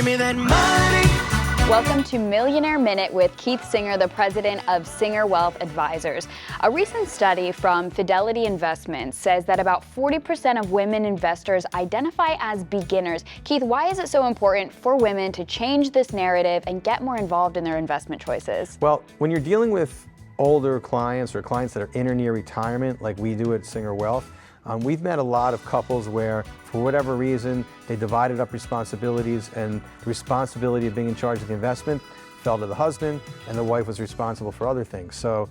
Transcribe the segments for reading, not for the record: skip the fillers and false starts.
Give me that money. Welcome to Millionaire Minute with Keith Singer, the president of Singer Wealth Advisors. A recent study from Fidelity Investments says that about 40% of women investors identify as beginners. Keith, why is it so important for women to change this narrative and get more involved in their investment choices? Well, when you're dealing with older clients or clients that are in or near retirement, like we do at Singer Wealth, we've met a lot of couples where, for whatever reason, they divided up responsibilities, and the responsibility of being in charge of the investment fell to the husband, and the wife was responsible for other things. So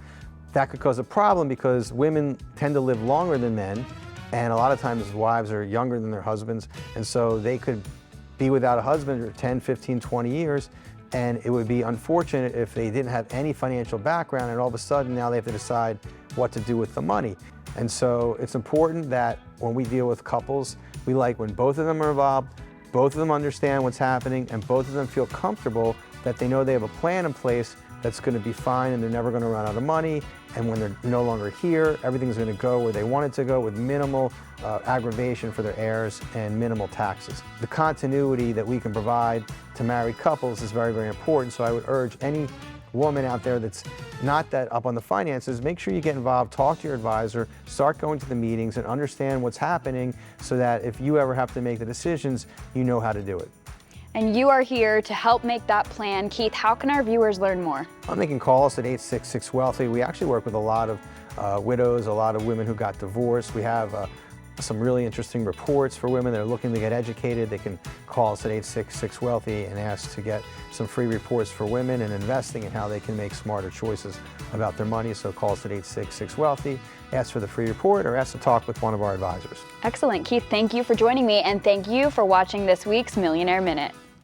that could cause a problem because women tend to live longer than men, and a lot of times wives are younger than their husbands, and so they could be without a husband for 10, 15, 20 years, and it would be unfortunate if they didn't have any financial background, and all of a sudden now they have to decide what to do with the money. And so it's important that when we deal with couples, we like when both of them are involved, both of them understand what's happening, and both of them feel comfortable that they know they have a plan in place that's going to be fine and they're never going to run out of money. And when they're no longer here, everything's going to go where they want it to go with minimal aggravation for their heirs and minimal taxes. The continuity that we can provide to married couples is very, very important. So I would urge any woman out there that's not that up on the finances, make sure you get involved, talk to your advisor, start going to the meetings and understand what's happening so that if you ever have to make the decisions, you know how to do it. And you are here to help make that plan. Keith, how can our viewers learn more? They can call us at 866-WEALTHY. We actually work with a lot of widows, a lot of women who got divorced. We have some really interesting reports for women that are looking to get educated. They can call us at 866-WEALTHY and ask to get some free reports for women and investing and how they can make smarter choices about their money. So call us at 866-WEALTHY, ask for the free report, or ask to talk with one of our advisors. Excellent. Keith, thank you for joining me, and thank you for watching this week's Millionaire Minute.